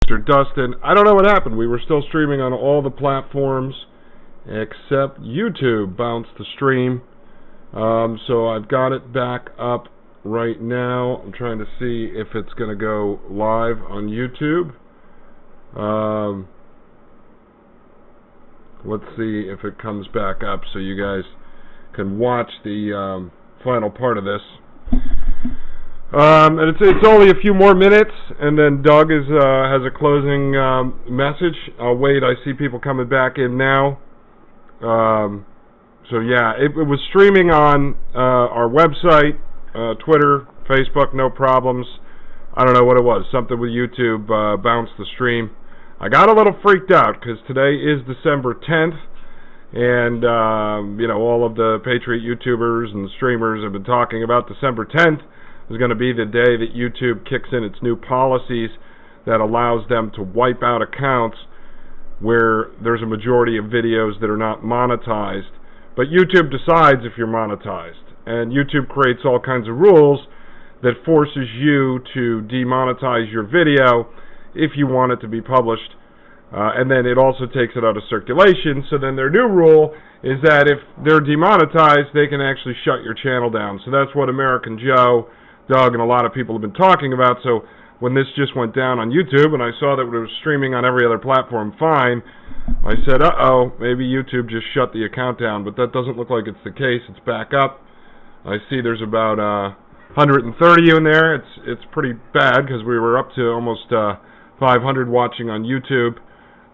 Mr. Dustin. I don't know what happened. We were still streaming on all the platforms except YouTube bounced the stream. So I've got it back up right now. I'm trying to see if it's going to go live on YouTube. Let's see if it comes back up so you guys can watch the final part of this. And it's only a few more minutes, and then Doug has a closing message. I'll wait. I see people coming back in now. So yeah, it was streaming on our website, Twitter, Facebook, no problems. I don't know what it was. Something with YouTube bounced the stream. I got a little freaked out because today is December 10th, and you know, all of the Patriot YouTubers and streamers have been talking about December 10th is going to be the day that YouTube kicks in its new policies that allows them to wipe out accounts where there's a majority of videos that are not monetized. But YouTube decides if you're monetized, and YouTube creates all kinds of rules that forces you to demonetize your video if you want it to be published, and then it also takes it out of circulation. So then their new rule is that if they're demonetized, they can actually shut your channel down. So that's what American Joe, Doug, and a lot of people have been talking about. So when this just went down on YouTube and I saw that it was streaming on every other platform fine, I said, uh-oh, maybe YouTube just shut the account down, but that doesn't look like it's the case. It's back up. I see there's about 130 in there. It's pretty bad because we were up to almost 500 watching on YouTube,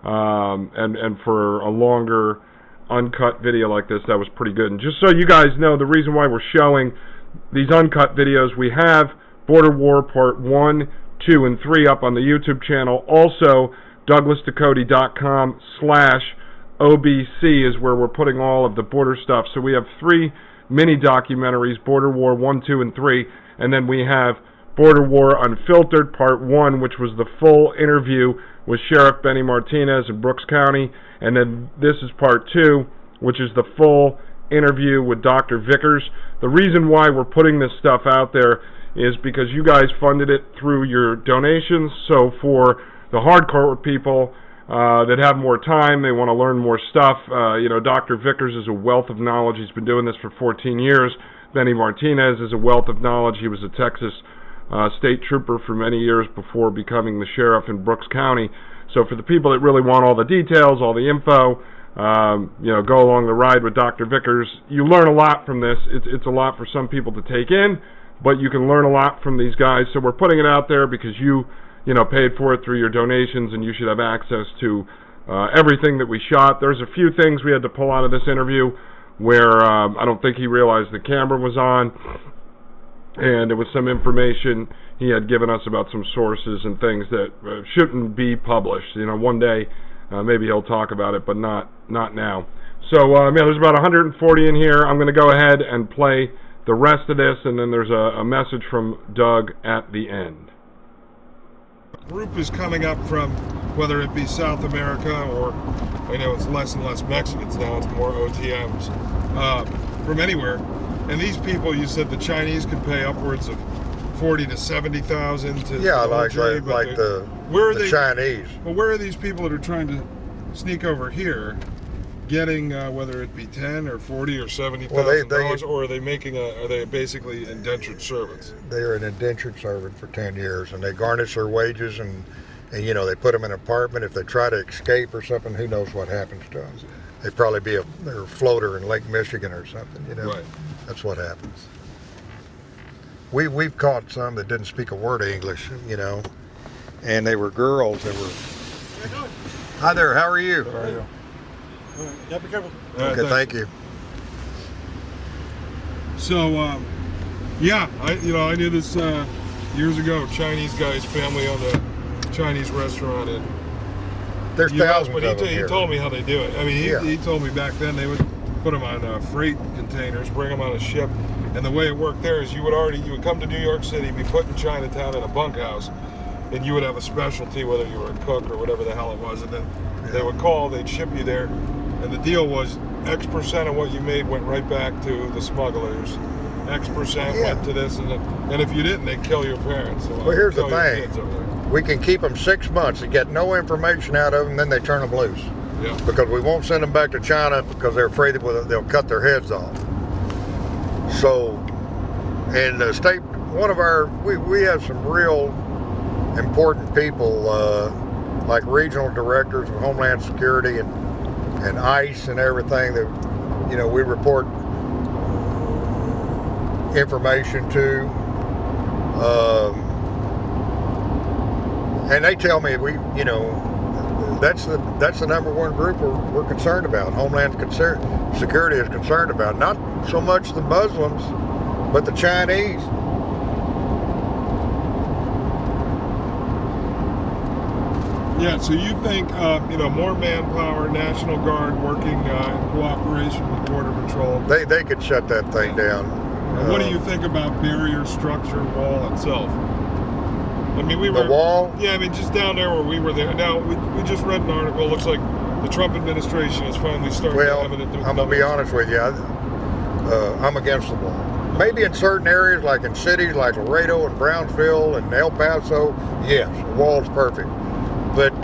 and for a longer uncut video like this, that was pretty good. And just so you guys know, the reason why we're showing these uncut videos, we have Border War Part 1, 2, and 3 up on the YouTube channel. Also, DouglasDucote.com/OBC is where we're putting all of the border stuff. So we have 3 mini documentaries, Border War 1, 2, and 3, and then we have Border War Unfiltered Part 1, which was the full interview with Sheriff Benny Martinez in Brooks County, and then this is Part 2, which is the full interview with Dr. Vickers. The reason why we're putting this stuff out there is because you guys funded it through your donations. So for the hardcore people that have more time, they want to learn more stuff, you know, Dr. Vickers is a wealth of knowledge. He's been doing this for 14 years. Benny Martinez is a wealth of knowledge. He was a Texas state trooper for many years before becoming the sheriff in Brooks County. So for the people that really want all the details, all the info, you know, go along the ride with Dr. Vickers. You learn a lot from this. It's a lot for some people to take in, but you can learn a lot from these guys. So we're putting it out there because you know, paid for it through your donations, and you should have access to everything that we shot. There's a few things we had to pull out of this interview where I don't think he realized the camera was on, and there was some information he had given us about some sources and things that shouldn't be published. You know, one day maybe he'll talk about it, but not now. So yeah, there's about 140 in here. I'm going to go ahead and play the rest of this, and then there's a message from Doug at the end. Group is coming up from, whether it be South America or, I know it's less and less Mexicans now, it's more OTMs, from anywhere. And these people, you said the Chinese could pay upwards of 40 to 70,000 to like the Chinese. Well, where are these people that are trying to sneak over here, getting whether it be 10 or 40 or $70,000, or are they making are they basically indentured servants? They're an indentured servant for 10 years, and they garnish their wages, and you know, they put them in an apartment. If they try to escape or something, who knows what happens to them? They'd probably be they're a floater in Lake Michigan or something, you know. Right. That's what happens. We've caught some that didn't speak a word of English, you know, and they were girls. They were. Hi there. How are you? How are you? Yeah, be careful. Okay, thank you. So, yeah, I knew this years ago. Chinese guy's family owned a Chinese restaurant in. There's thousands of them But he here. told me how they do it. I mean, he told me back then they would put them on freight containers, bring them on a ship, and the way it worked there is you would come to New York City, be put in Chinatown in a bunkhouse, and you would have a specialty, whether you were a cook or whatever the hell it was, and then they would call, they'd ship you there, and the deal was X% of what you made went right back to the smugglers. X% went to this, and if you didn't, they'd kill your parents. So well, here's the thing. we can keep them 6 months and get no information out of them, then they turn them loose. Yeah. Because we won't send them back to China because they're afraid that they'll cut their heads off. So, in the state, we have some real important people, like regional directors of Homeland Security and ICE and everything that, you know, we report information to. And they tell me that's the number one group we're concerned about. Homeland Security is concerned about not so much the Muslims, but the Chinese. Yeah, so you think more manpower, National Guard working in cooperation with Border Patrol? They could shut that thing down. What do you think about barrier structure wall itself? I mean, the wall? Yeah, I mean, just down there where we were there. Now, we just read an article. It looks like the Trump administration is finally starting to have it. I'm going to be honest with you. I'm against the wall. Maybe in certain areas, like in cities like Laredo and Brownsville and El Paso, yes, the wall's perfect. But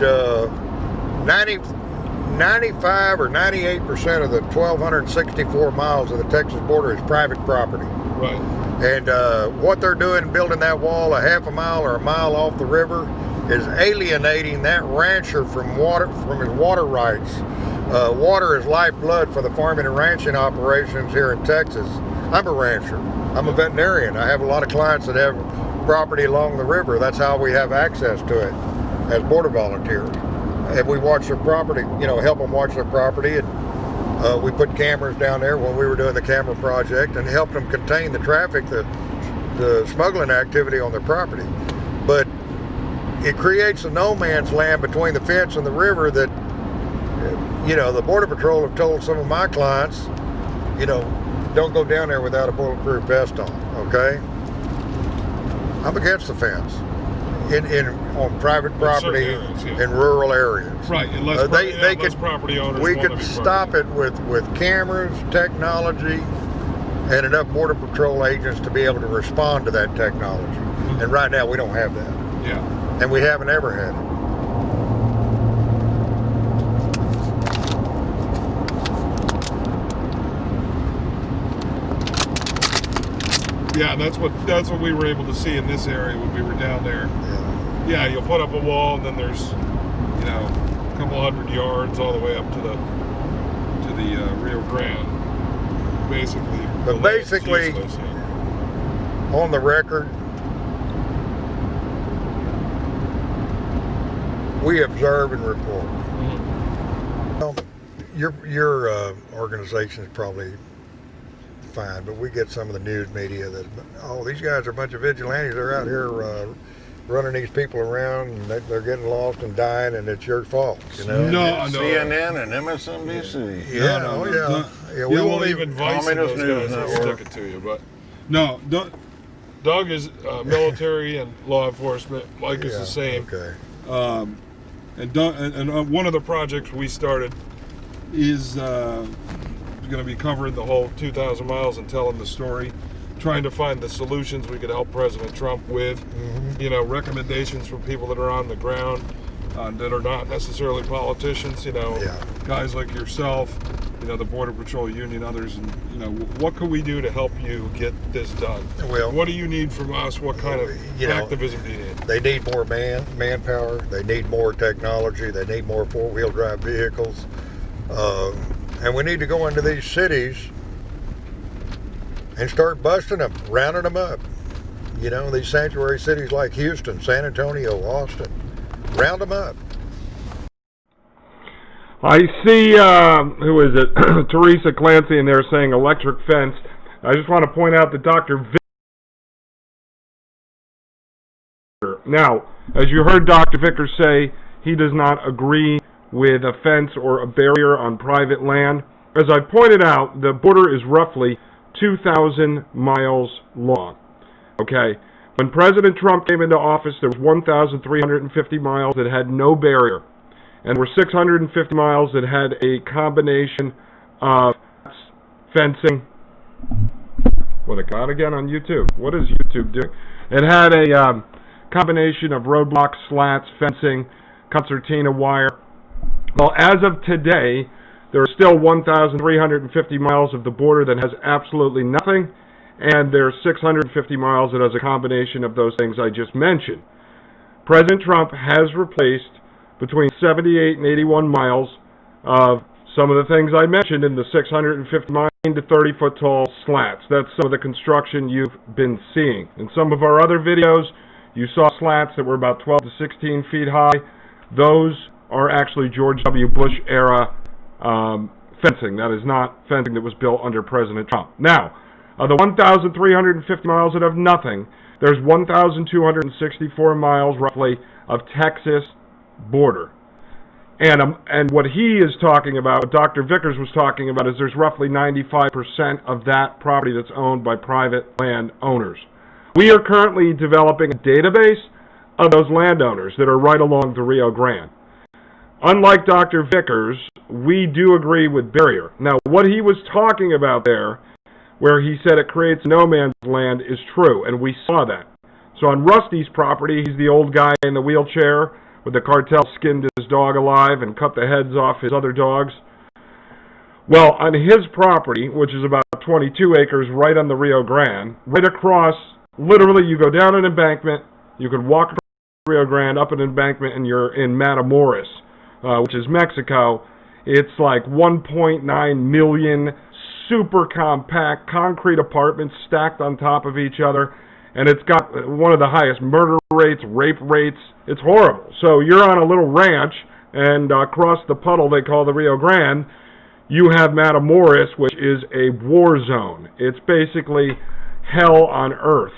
95 or 98% of the 1,264 miles of the Texas border is private property. Right. And what they're doing, building that wall a half a mile or a mile off the river, is alienating that rancher from his water rights. Water is lifeblood for the farming and ranching operations here in Texas. I'm a rancher. I'm a veterinarian. I have a lot of clients that have property along the river. That's how we have access to it as border volunteers. And we watch their property, help them watch their property. And we put cameras down there when we were doing the camera project and helped them contain the traffic, the smuggling activity on their property. But it creates a no man's land between the fence and the river that, the Border Patrol have told some of my clients, don't go down there without a bulletproof vest on, okay? I'm against the fence on private property areas, yeah. in rural areas. Right, unless they could, property owners we want could to be stop it with cameras, technology, and enough Border Patrol agents to be able to respond to that technology. Mm-hmm. And right now we don't have that. Yeah. And we haven't ever had it. Yeah, that's what we were able to see in this area when we were down there. Yeah, you'll put up a wall, and then there's, a couple hundred yards all the way up to the Rio Grande, basically. But basically, useless, on the record, we observe and report. Mm-hmm. Your organization is probably fine, but we get some of the news media that, these guys are a bunch of vigilantes. They're out here running these people around, and they're getting lost and dying, and it's your fault. No. CNN and MSNBC. Yeah. We won't even Vice Communist those News guys will Network. stick it to you, but no. Doug is military and law enforcement. Mike is the same. Okay. And Doug, and one of the projects we started is going to be covering the whole 2,000 miles and telling the story, trying to find the solutions we could help President Trump with. Mm-hmm. Recommendations from people that are on the ground that are not necessarily politicians. Guys like yourself, the Border Patrol Union, others, and what can we do to help you get this done? Well, what do you need from us? What kind of activism do you need? They need more manpower. They need more technology. They need more four-wheel drive vehicles. And we need to go into these cities and start busting them, rounding them up. These sanctuary cities like Houston, San Antonio, Austin, round them up. I see, who is it, Teresa Clancy in there saying electric fence. I just want to point out that Dr. Vickers. Now, as you heard Dr. Vickers say, he does not agree with a fence or a barrier on private land. As I pointed out, the border is roughly 2,000 miles long. Okay? When President Trump came into office, there was 1,350 miles that had no barrier. And there were 650 miles that had a combination of fencing. What, it got again on YouTube? What is YouTube doing? It had a combination of roadblocks, slats, fencing, concertina wire. Well, as of today, there are still 1,350 miles of the border that has absolutely nothing, and there are 650 miles that has a combination of those things I just mentioned. President Trump has replaced between 78 and 81 miles of some of the things I mentioned in the 650 mile to 30-foot tall slats. That's some of the construction you've been seeing. In some of our other videos, you saw slats that were about 12 to 16 feet high. Those are actually George W. Bush era fencing. That is not fencing that was built under President Trump. Now, of the 1,350 miles that have nothing, there's 1,264 miles roughly of Texas border. And what he is talking about, what Dr. Vickers was talking about, is there's roughly 95% of that property that's owned by private land owners. We are currently developing a database of those landowners that are right along the Rio Grande. Unlike Dr. Vickers, we do agree with barrier. Now, what he was talking about there, where he said it creates no man's land, is true, and we saw that. So on Rusty's property, he's the old guy in the wheelchair with the cartel skinned his dog alive and cut the heads off his other dogs. Well, on his property, which is about 22 acres right on the Rio Grande, right across, literally you go down an embankment, you could walk across the Rio Grande, up an embankment, and you're in Matamoros, which is Mexico. It's like 1.9 million super compact concrete apartments stacked on top of each other, and it's got one of the highest murder rates, rape rates. It's horrible. So you're on a little ranch, and across the puddle they call the Rio Grande, you have Matamoros, which is a war zone. It's basically hell on earth.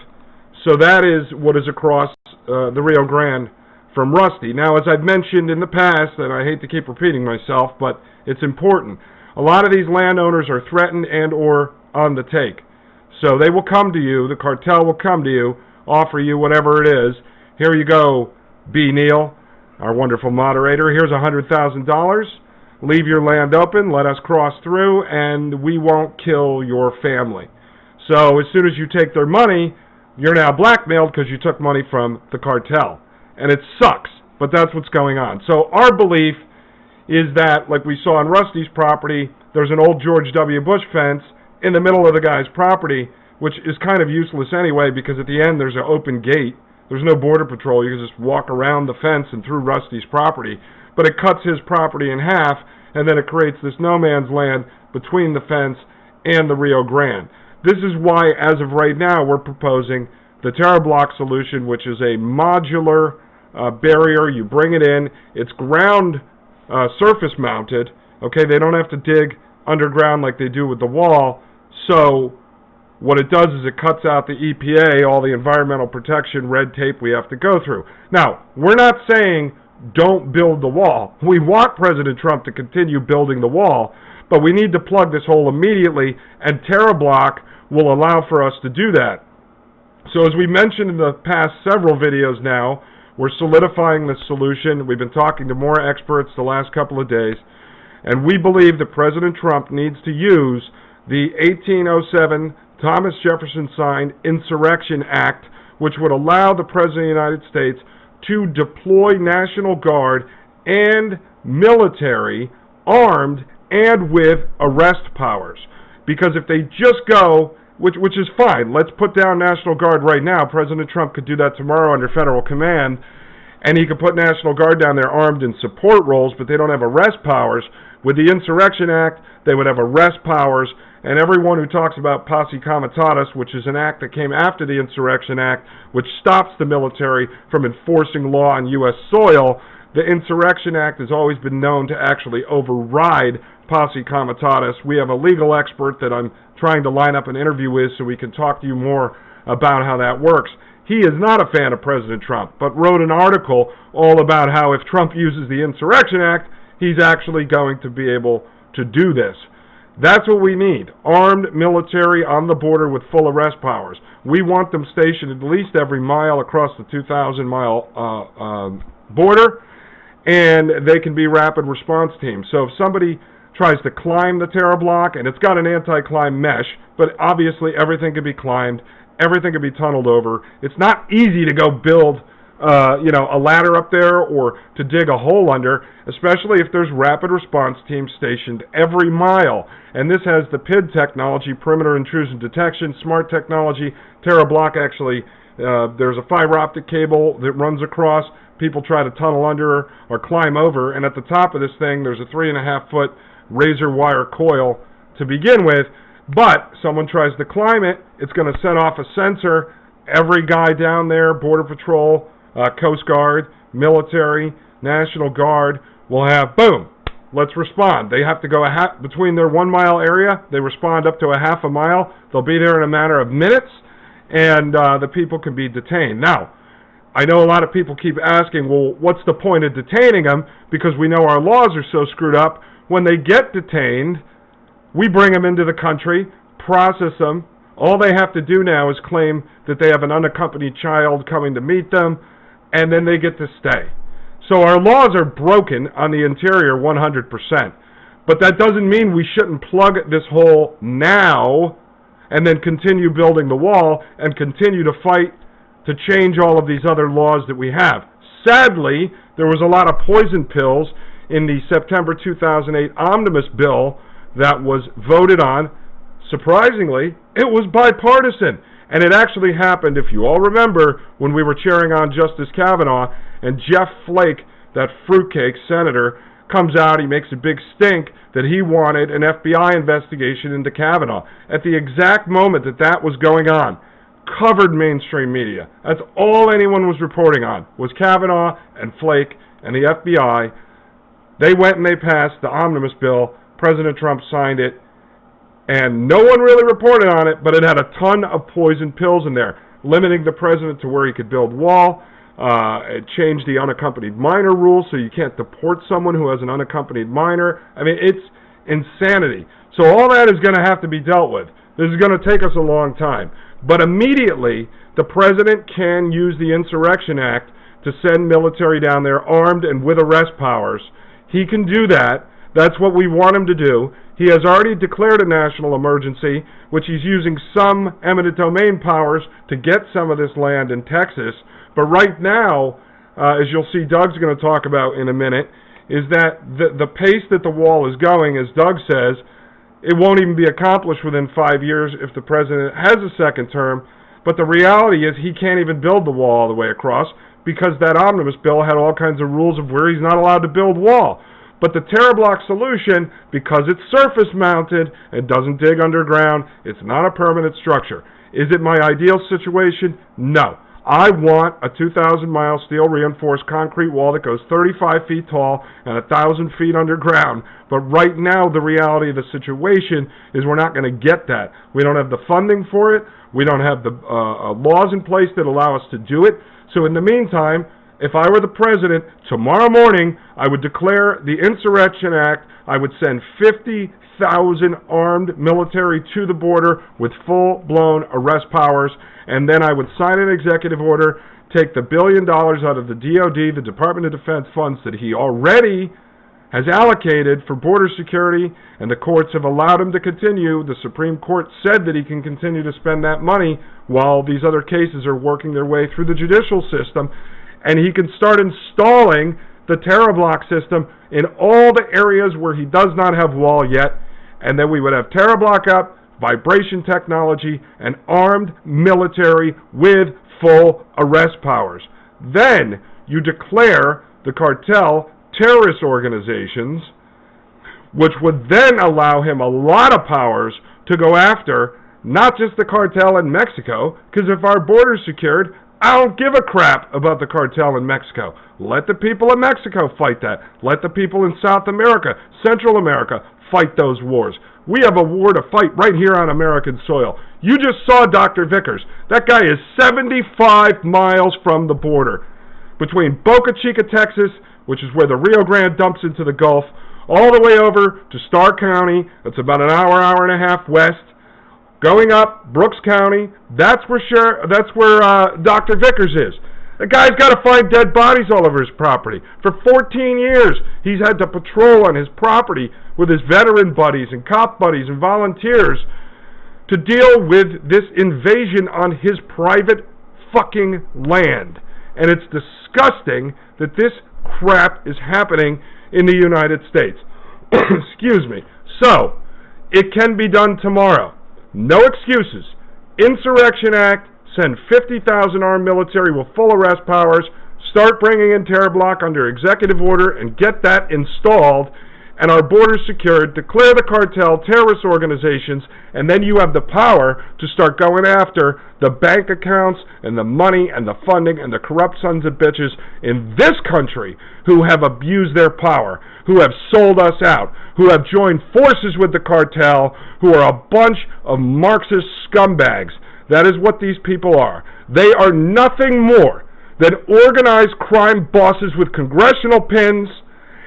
So that is what is across the Rio Grande from Rusty. Now, as I've mentioned in the past, and I hate to keep repeating myself, but it's important, a lot of these landowners are threatened and or on the take. So they will come to you, the cartel will come to you, offer you whatever it is. Here you go, B. Neal, our wonderful moderator. Here's $100,000. Leave your land open, let us cross through, and we won't kill your family. So as soon as you take their money, you're now blackmailed because you took money from the cartel. And it sucks, but that's what's going on. So our belief is that, like we saw on Rusty's property, there's an old George W. Bush fence in the middle of the guy's property, which is kind of useless anyway, because at the end there's an open gate. There's no border patrol. You can just walk around the fence and through Rusty's property. But it cuts his property in half, and then it creates this no man's land between the fence and the Rio Grande. This is why, as of right now, we're proposing the Terra Block solution, which is a modular barrier. You bring it in. It's ground surface mounted. Okay, they don't have to dig underground like they do with the wall. So what it does is it cuts out the EPA, all the environmental protection red tape we have to go through. Now, we're not saying don't build the wall. We want President Trump to continue building the wall, but we need to plug this hole immediately, and Terra Block will allow for us to do that. So as we mentioned in the past several videos now, we're solidifying this solution. We've been talking to more experts the last couple of days, and we believe that President Trump needs to use the 1807 Thomas Jefferson signed Insurrection Act, which would allow the President of the United States to deploy National Guard and military armed and with arrest powers. Because if they just go, which is fine, let's put down National Guard right now. President Trump could do that tomorrow under federal command, and he could put National Guard down there armed in support roles, but they don't have arrest powers. With the Insurrection Act, they would have arrest powers, and everyone who talks about posse comitatus, which is an act that came after the Insurrection Act, which stops the military from enforcing law on U.S. soil, the Insurrection Act has always been known to actually override posse comitatus. We have a legal expert that I'm trying to line up an interview with so we can talk to you more about how that works. He is not a fan of President Trump, but wrote an article all about how if Trump uses the Insurrection Act, he's actually going to be able to do this. That's what we need. Armed military on the border with full arrest powers. We want them stationed at least every mile across the 2,000-mile border, and they can be rapid response teams. So if somebody tries to climb the Terra Block, and it's got an anti-climb mesh, but obviously everything can be climbed, everything can be tunneled over. It's not easy to go build a ladder up there or to dig a hole under, especially if there's rapid response teams stationed every mile. And this has the PID technology, perimeter intrusion detection, smart technology. Terra Block actually, there's a fiber optic cable that runs across. People try to tunnel under or climb over, and at the top of this thing there's a 3.5-foot razor wire coil to begin with, but someone tries to climb it, it's going to set off a sensor. Every guy down there, Border Patrol, Coast Guard, military, National Guard, will have, boom, let's respond. They have to go between their 1 mile area, they respond up to a half a mile. They'll be there in a matter of minutes, and the people can be detained. Now, I know a lot of people keep asking, well, what's the point of detaining them? Because we know our laws are so screwed up. When they get detained, we bring them into the country, process them. All they have to do now is claim that they have an unaccompanied child coming to meet them, and then they get to stay. So our laws are broken on the interior 100%. But that doesn't mean we shouldn't plug this hole now and then continue building the wall and continue to fight to change all of these other laws that we have. Sadly, there was a lot of poison pills in the September 2008 omnibus bill that was voted on. Surprisingly, it was bipartisan. And it actually happened, if you all remember, when we were cheering on Justice Kavanaugh, and Jeff Flake, that fruitcake senator, comes out, he makes a big stink that he wanted an FBI investigation into Kavanaugh. At the exact moment that that was going on, covered mainstream media. That's all anyone was reporting on, was Kavanaugh and Flake and the FBI. They went and they passed the omnibus bill. President Trump signed it, and no one really reported on it, but it had a ton of poison pills in there, limiting the president to where he could build wall. It changed the unaccompanied minor rule, so you can't deport someone who has an unaccompanied minor. I mean, it's insanity. So all that is going to have to be dealt with. This is going to take us a long time. But immediately, the president can use the Insurrection Act to send military down there armed and with arrest powers. He can do that. That's what we want him to do. He has already declared a national emergency, which he's using some eminent domain powers to get some of this land in Texas. But right now, as you'll see Doug's going to talk about in a minute, is that the pace that the wall is going, as Doug says, it won't even be accomplished within 5 years if the president has a second term. But the reality is he can't even build the wall all the way across because that omnibus bill had all kinds of rules of where he's not allowed to build wall. But the Terra Block solution, because it's surface mounted, it doesn't dig underground, it's not a permanent structure. Is it my ideal situation? No. I want a 2,000-mile steel reinforced concrete wall that goes 35 feet tall and 1,000 feet underground. But right now, the reality of the situation is we're not going to get that. We don't have the funding for it. We don't have the laws in place that allow us to do it. So in the meantime, if I were the president, tomorrow morning, I would declare the Insurrection Act. I would send 50,000 armed military to the border with full-blown arrest powers, and then I would sign an executive order, take the $1 billion out of the DOD, the Department of Defense funds that he already has allocated for border security, and the courts have allowed him to continue. The Supreme Court said that he can continue to spend that money while these other cases are working their way through the judicial system, and he can start installing the Terra Block system in all the areas where he does not have wall yet, and then we would have Terra Block up, vibration technology, and armed military with full arrest powers. Then you declare the cartel terrorist organizations, which would then allow him a lot of powers to go after not just the cartel in Mexico, because if our border's secured, I don't give a crap about the cartel in Mexico. Let the people in Mexico fight that. Let the people in South America, Central America, fight those wars. We have a war to fight right here on American soil. You just saw Dr. Vickers. That guy is 75 miles from the border. Between Boca Chica, Texas, which is where the Rio Grande dumps into the Gulf, all the way over to Starr County, that's about an hour, hour and a half west, going up Brooks County, that's where Dr. Vickers is. The guy's got to find dead bodies all over his property. For 14 years, he's had to patrol on his property with his veteran buddies and cop buddies and volunteers to deal with this invasion on his private fucking land. and it's disgusting that this crap is happening in the United States. Excuse me. So, it can be done tomorrow. No excuses. Insurrection Act, send 50,000 armed military with full arrest powers, start bringing in Terra Block under executive order and get that installed, and our borders secured, declare the cartel terrorist organizations, and then you have the power to start going after the bank accounts and the money and the funding and the corrupt sons of bitches in this country who have abused their power, who have sold us out, who have joined forces with the cartel, who are a bunch of Marxist scumbags. That is what these people are. They are nothing more than organized crime bosses with congressional pins.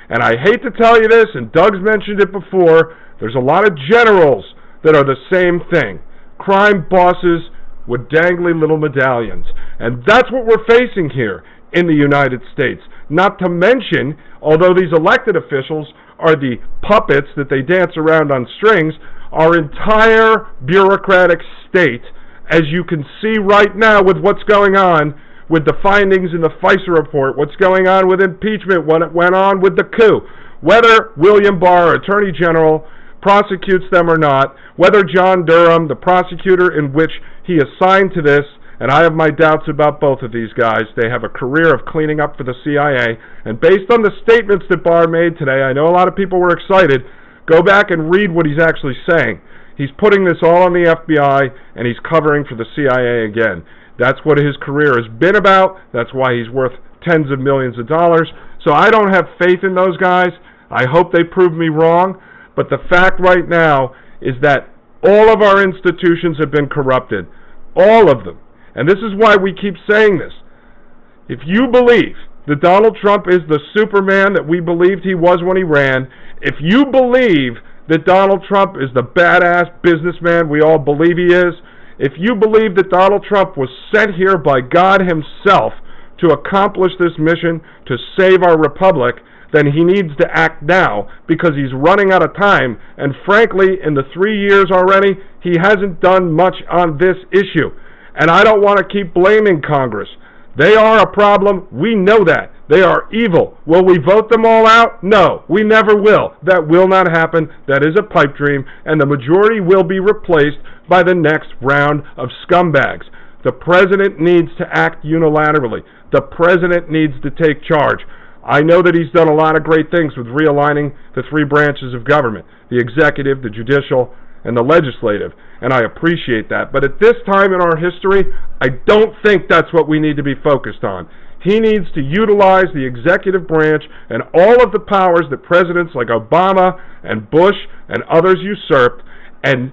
And I hate to tell you this, and Doug's mentioned it before, there's a lot of generals that are the same thing. Crime bosses with dangly little medallions. And that's what we're facing here in the United States. Not to mention, although these elected officials are the puppets that they dance around on strings, our entire bureaucratic state, as you can see right now with what's going on with the findings in the FISA report, what's going on with impeachment, what went on with the coup, whether William Barr, Attorney General, prosecutes them or not, whether John Durham, the prosecutor in which he assigned to this, and I have my doubts about both of these guys. They have a career of cleaning up for the CIA, and based on the statements that Barr made today, I know a lot of people were excited. Go back and read what he's actually saying. He's putting this all on the FBI, and he's covering for the CIA again. That's what his career has been about. That's why he's worth tens of millions of dollars. So I don't have faith in those guys. I hope they prove me wrong. But the fact right now is that all of our institutions have been corrupted. All of them. And this is why we keep saying this. If you believe that Donald Trump is the Superman that we believed he was when he ran, if you believe that Donald Trump is the badass businessman we all believe he is, if you believe that Donald Trump was sent here by God himself to accomplish this mission to save our republic, then he needs to act now because he's running out of time. And frankly, in the 3 years already, he hasn't done much on this issue. And I don't want to keep blaming Congress. They are a problem. We know that. They are evil. Will we vote them all out? No, we never will. That will not happen. That is a pipe dream, and the majority will be replaced by the next round of scumbags. The president needs to act unilaterally. The president needs to take charge. I know that he's done a lot of great things with realigning the three branches of government, the executive, the judicial, and the legislative, and I appreciate that. But at this time in our history, I don't think that's what we need to be focused on. He needs to utilize the executive branch and all of the powers that presidents like Obama and Bush and others usurped and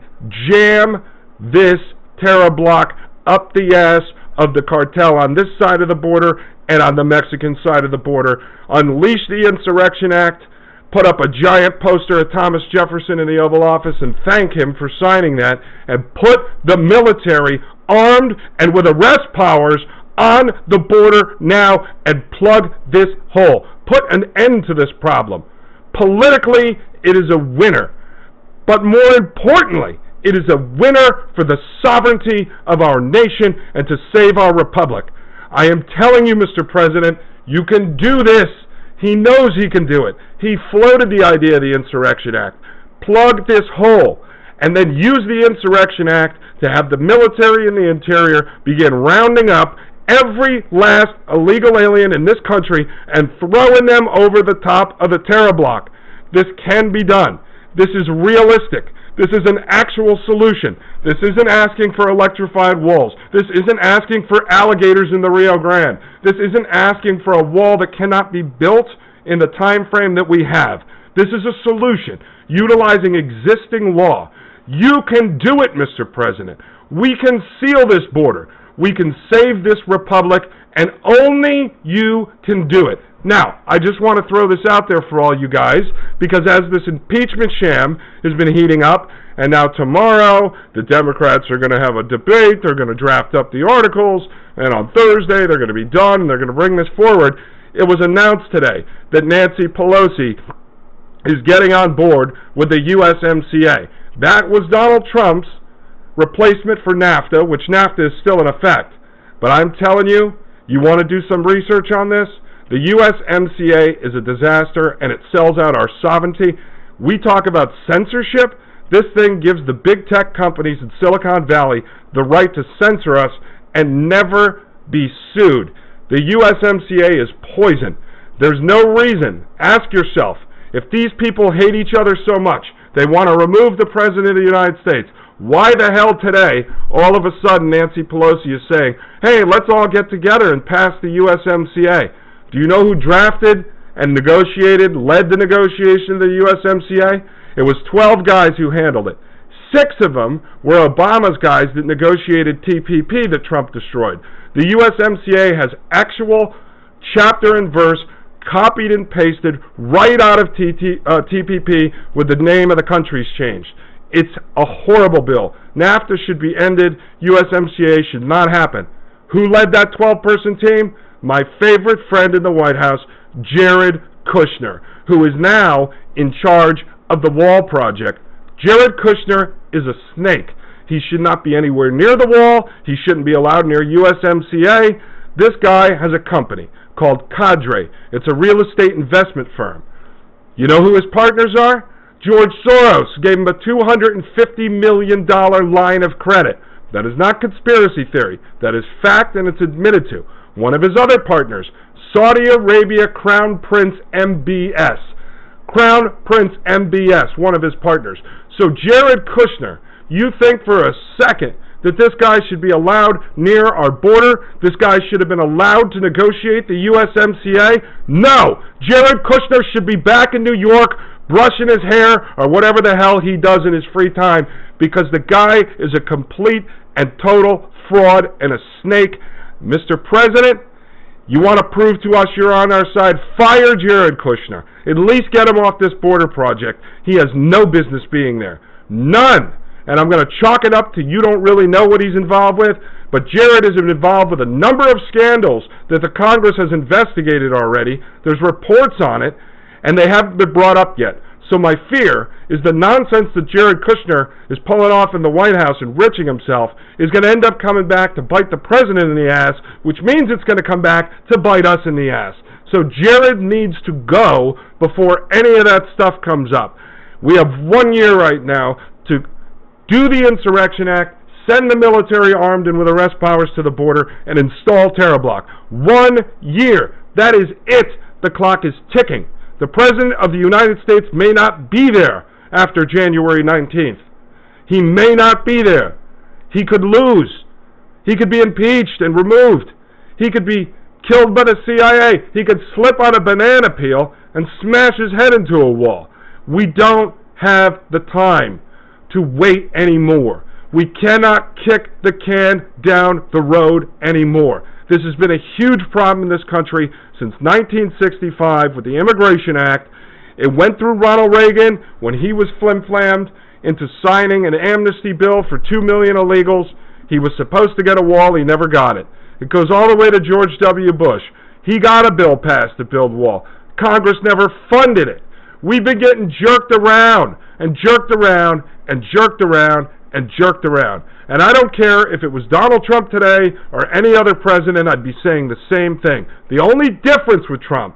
jam this Terra Block up the ass of the cartel on this side of the border and on the Mexican side of the border. Unleash the Insurrection Act, put up a giant poster of Thomas Jefferson in the Oval Office and thank him for signing that, and put the military armed and with arrest powers on the border now and plug this hole. Put an end to this problem. Politically, it is a winner. But more importantly, it is a winner for the sovereignty of our nation and to save our republic. I am telling you, Mr. President, you can do this. He knows he can do it. He floated the idea of the Insurrection Act. Plug this hole, and then use the Insurrection Act to have the military in the interior begin rounding up every last illegal alien in this country and throwing them over the top of the Terra Block. This can be done. This is realistic. This is an actual solution. This isn't asking for electrified walls. This isn't asking for alligators in the Rio Grande. This isn't asking for a wall that cannot be built in the time frame that we have. This is a solution utilizing existing law. You can do it, Mr. President. We can seal this border. We can save this republic, and only you can do it. Now, I just want to throw this out there for all you guys, because as this impeachment sham has been heating up, and now tomorrow the Democrats are going to have a debate, they're going to draft up the articles, and on Thursday they're going to be done, and they're going to bring this forward. It was announced today that Nancy Pelosi is getting on board with the USMCA. That was Donald Trump's replacement for NAFTA, which NAFTA is still in effect. But I'm telling you, You want to do some research on this? The USMCA is a disaster, and it sells out our sovereignty. We talk about censorship. This thing gives the big tech companies in Silicon Valley the right to censor us and never be sued. The USMCA is poison. There's no reason. Ask yourself, if these people hate each other so much, they want to remove the President of the United States, why the hell today, all of a sudden, Nancy Pelosi is saying, hey, let's all get together and pass the USMCA? Do you know who drafted and negotiated, led the negotiation of the USMCA? It was 12 guys who handled it. 6 of them were Obama's guys that negotiated TPP that Trump destroyed. The USMCA has actual chapter and verse copied and pasted right out of TPP with the name of the countries changed. It's a horrible bill. NAFTA should be ended. USMCA should not happen. Who led that 12-person team? My favorite friend in the White House, Jared Kushner, who is now in charge of the Wall Project. Jared Kushner is a snake. He should not be anywhere near the wall. He shouldn't be allowed near USMCA. This guy has a company called Cadre. It's a real estate investment firm. You know who his partners are? George Soros gave him a $250 million line of credit. That is not conspiracy theory. That is fact, and it's admitted to. One of his other partners, Saudi Arabia Crown Prince MBS. Crown Prince MBS, one of his partners. So Jared Kushner, you think for a second that this guy should be allowed near our border? This guy should have been allowed to negotiate the USMCA? No! Jared Kushner should be back in New York brushing his hair or whatever the hell he does in his free time, because the guy is a complete and total fraud and a snake. Mr. President, you want to prove to us you're on our side? Fire Jared Kushner. At least get him off this border project. He has no business being there. None. And I'm going to chalk it up to you don't really know what he's involved with, but Jared is involved with a number of scandals that the Congress has investigated already. There's reports on it, and they haven't been brought up yet. So my fear is the nonsense that Jared Kushner is pulling off in the White House, enriching himself, is going to end up coming back to bite the president in the ass, which means it's going to come back to bite us in the ass. So Jared needs to go before any of that stuff comes up. We have 1 year right now to do the Insurrection Act, send the military armed and with arrest powers to the border, and install Terra Block. 1 year. That is it. The clock is ticking. The President of the United States may not be there after January 19th. He may not be there. He could lose. He could be impeached and removed. He could be killed by the CIA. He could slip on a banana peel and smash his head into a wall. We don't have the time to wait anymore. We cannot kick the can down the road anymore. This has been a huge problem in this country since 1965 with the Immigration Act. It went through Ronald Reagan when he was flim-flammed into signing an amnesty bill for 2 million illegals. He was supposed to get a wall. He never got it. It goes all the way to George W. Bush. He got a bill passed to build wall. Congress never funded it. We've been getting jerked around and jerked around and jerked around and jerked around. And I don't care if it was Donald Trump today or any other president, I'd be saying the same thing. The only difference with Trump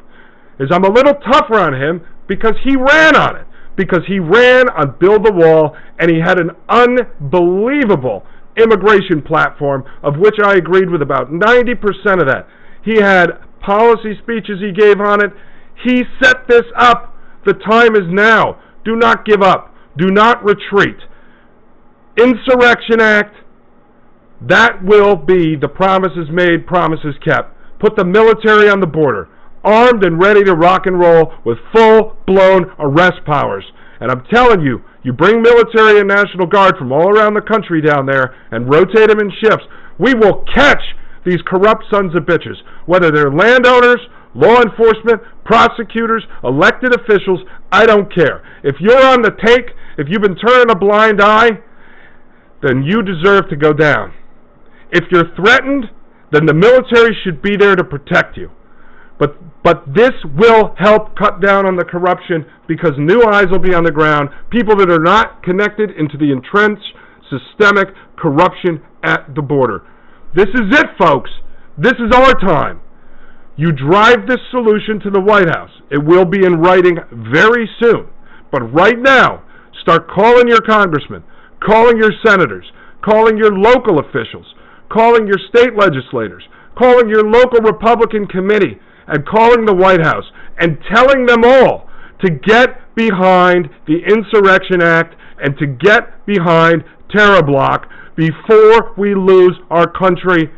is I'm a little tougher on him because he ran on it. Because he ran on Build the Wall, and he had an unbelievable immigration platform, of which I agreed with about 90% of that. He had policy speeches he gave on it. He set this up. The time is now. Do not give up. Do not retreat. Insurrection Act, that will be the promises made, promises kept. Put the military on the border, armed and ready to rock and roll with full-blown arrest powers. And I'm telling you, you bring military and National Guard from all around the country down there and rotate them in shifts, we will catch these corrupt sons of bitches, whether they're landowners, law enforcement, prosecutors, elected officials, I don't care. If you're on the take, if you've been turning a blind eye, then you deserve to go down. If you're threatened, then the military should be there to protect you. But this will help cut down on the corruption because new eyes will be on the ground, people that are not connected into the entrenched systemic corruption at the border. This is it, folks. This is our time. You drive this solution to the White House. It will be in writing very soon. But right now, start calling your congressmen, calling your senators, calling your local officials, calling your state legislators, calling your local Republican committee, and calling the White House, and telling them all to get behind the Insurrection Act and to get behind Terra Block before we lose our country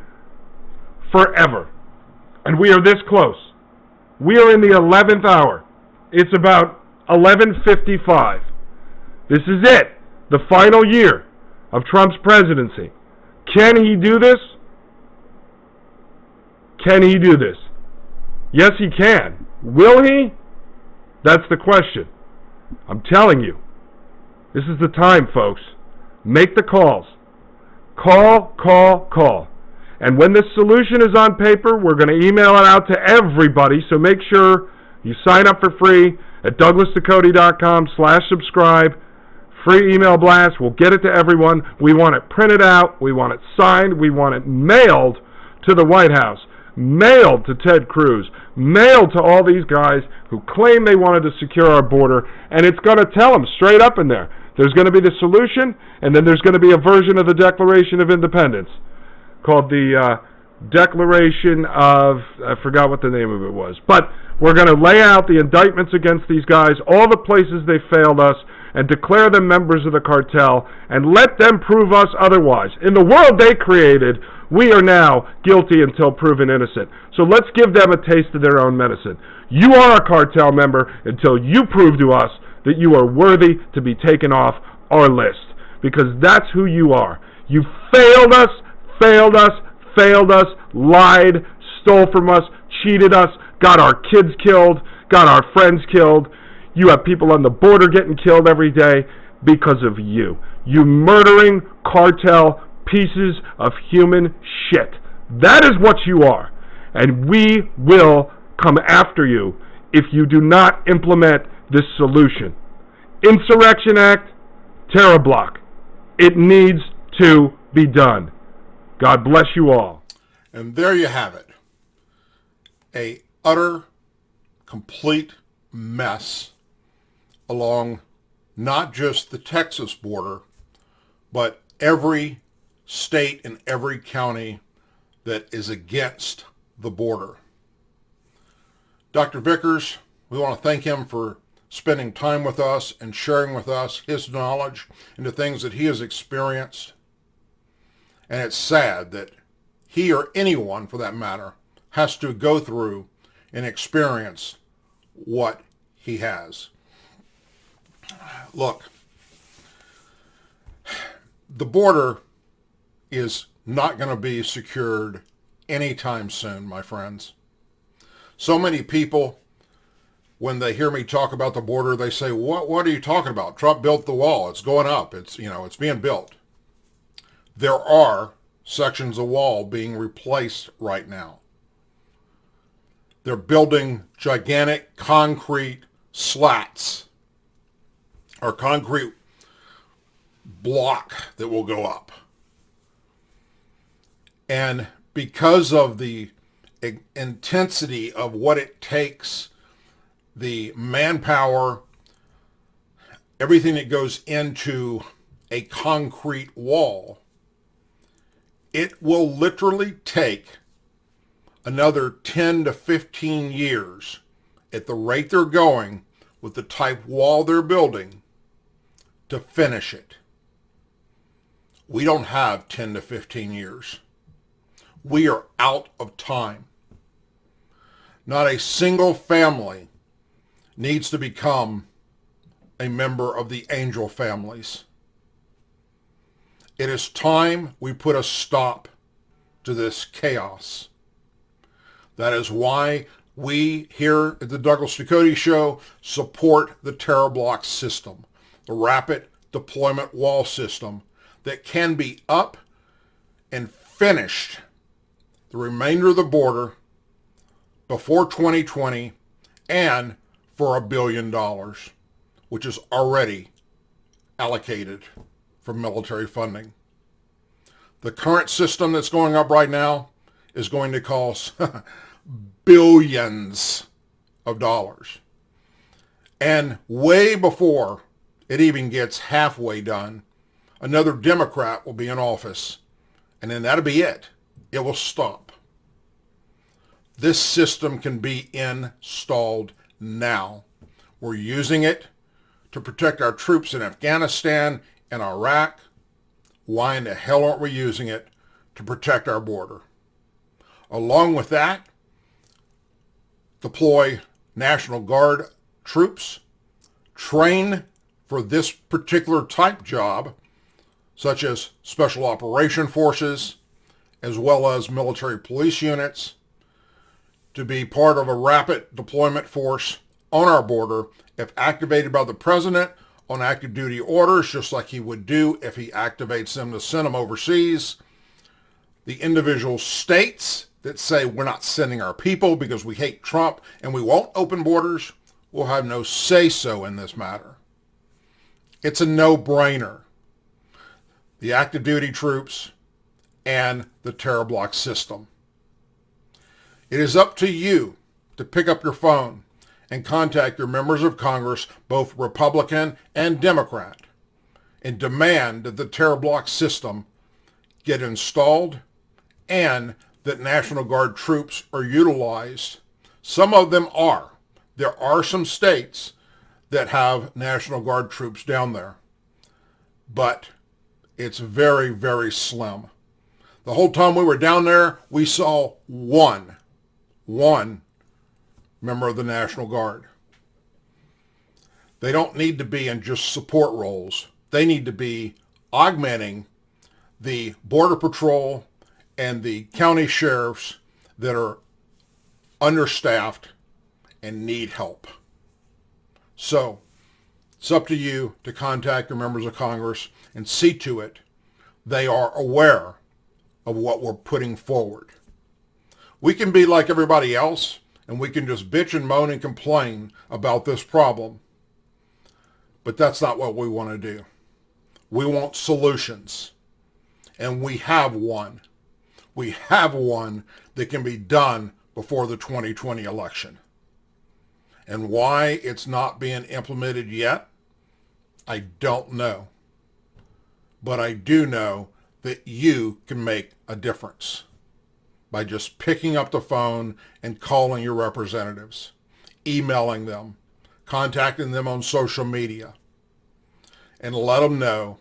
forever. And we are this close. We are in the 11th hour. It's about 11:55. This is it, the final year of Trump's presidency. Can he do this? Can he do this? Yes, he can. Will he? That's the question. I'm telling you, this is the time, folks. Make the calls. Call, call, call. And when this solution is on paper, we're going to email it out to everybody, so make sure you sign up for free at douglasducote.com/subscribe. Free email blast. We'll get it to everyone. We want it printed out. We want it signed. We want it mailed to the White House. Mailed to Ted Cruz. Mailed to all these guys who claim they wanted to secure our border. And it's going to tell them straight up in there. There's going to be the solution, and then there's going to be a version of the Declaration of Independence called the Declaration of, I forgot what the name of it was. But we're going to lay out the indictments against these guys, all the places they failed us, and declare them members of the cartel, and let them prove us otherwise. In the world they created, we are now guilty until proven innocent. So let's give them a taste of their own medicine. You are a cartel member until you prove to us that you are worthy to be taken off our list, because that's who you are. You failed us, failed us, failed us, lied, stole from us, cheated us, got our kids killed, got our friends killed. You have people on the border getting killed every day because of you. You murdering cartel pieces of human shit. That is what you are. And we will come after you if you do not implement this solution. Insurrection Act, Terra Block. It needs to be done. God bless you all. And there you have it. A utter, complete mess along not just the Texas border, but every state and every county that is against the border. Dr. Vickers, we want to thank him for spending time with us and sharing with us his knowledge into things that he has experienced. And it's sad that he, or anyone for that matter, has to go through and experience what he has. Look, the border is not going to be secured anytime soon, my friends. So many people, when they hear me talk about the border, they say, what are you talking about? Trump built the wall. It's going up. It's being built. There are sections of wall being replaced right now. They're building gigantic concrete slats or concrete block that will go up. And because of the intensity of what it takes, the manpower, everything that goes into a concrete wall, it will literally take another 10 to 15 years at the rate they're going with the type wall they're building to finish it. We don't have 10 to 15 years. We are out of time. Not a single family needs to become a member of the angel families. It is time we put a stop to this chaos. That is why we here at the Douglas Ducote Show support the Terra Block system, the rapid deployment wall system that can be up and finished the remainder of the border before 2020 and for $1 billion, which is already allocated for military funding. The current system that's going up right now is going to cost billions of dollars. And way before it even gets halfway done, another Democrat will be in office, and then that'll be it. It will stop. This system can be installed now. We're using it to protect our troops in Afghanistan and Iraq. Why in the hell aren't we using it to protect our border? Along with that, deploy National Guard troops, train for this particular type job, such as Special Operation Forces, as well as military police units, to be part of a rapid deployment force on our border if activated by the President on active duty orders, just like he would do if he activates them to send them overseas. The individual states that say we're not sending our people because we hate Trump and we won't open borders will have no say-so in this matter. It's a no-brainer. The active duty troops and the Terra Block system. It is up to you to pick up your phone and contact your members of Congress, both Republican and Democrat, and demand that the Terra Block system get installed and that National Guard troops are utilized. Some of them are. There are some states that have National Guard troops down there, but it's very, very slim. The whole time we were down there, we saw one member of the National Guard. They don't need to be in just support roles. They need to be augmenting the Border Patrol and the county sheriffs that are understaffed and need help. So it's up to you to contact your members of Congress and see to it they are aware of what we're putting forward. We can be like everybody else, and we can just bitch and moan and complain about this problem. But that's not what we want to do. We want solutions. And we have one. We have one that can be done before the 2020 election. And why it's not being implemented yet, I don't know. But I do know that you can make a difference by just picking up the phone and calling your representatives, emailing them, contacting them on social media, and let them know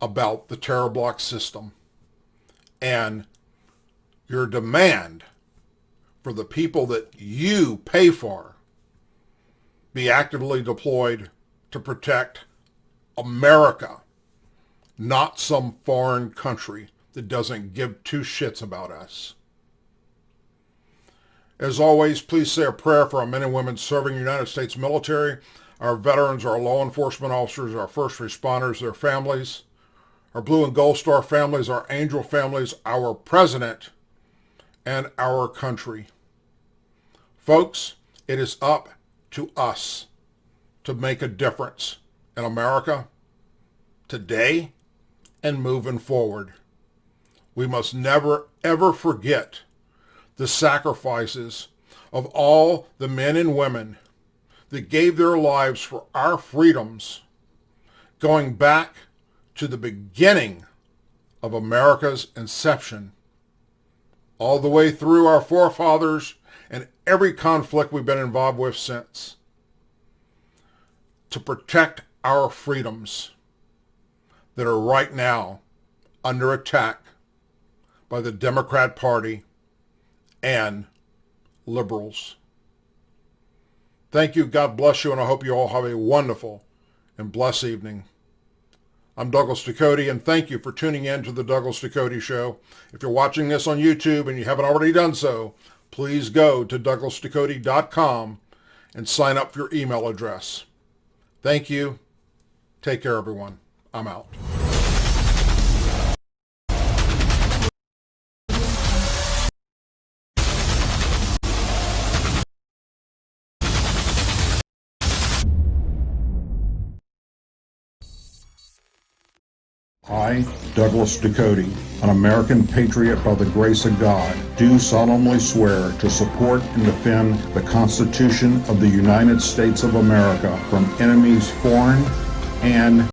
about the Terra Block system and your demand for the people that you pay for be actively deployed to protect America, not some foreign country that doesn't give two shits about us. As always, please say a prayer for our men and women serving the United States military, our veterans, our law enforcement officers, our first responders, their families, our Blue and Gold Star families, our Angel families, our president, and our country. Folks, it is up to us to make a difference in America today and moving forward. We must never, ever forget the sacrifices of all the men and women that gave their lives for our freedoms, going back to the beginning of America's inception, all the way through our forefathers and every conflict we've been involved with since, to protect our freedoms that are right now under attack by the Democrat Party and liberals. Thank you, God bless you, and I hope you all have a wonderful and blessed evening. I'm Douglas Ducote, and thank you for tuning in to the Douglas Ducote Show. If you're watching this on YouTube and you haven't already done so, please go to douglasducote.com and sign up for your email address. Thank you. Take care, everyone. I'm out. I, Douglas Ducote, an American patriot by the grace of God, do solemnly swear to support and defend the Constitution of the United States of America from enemies foreign and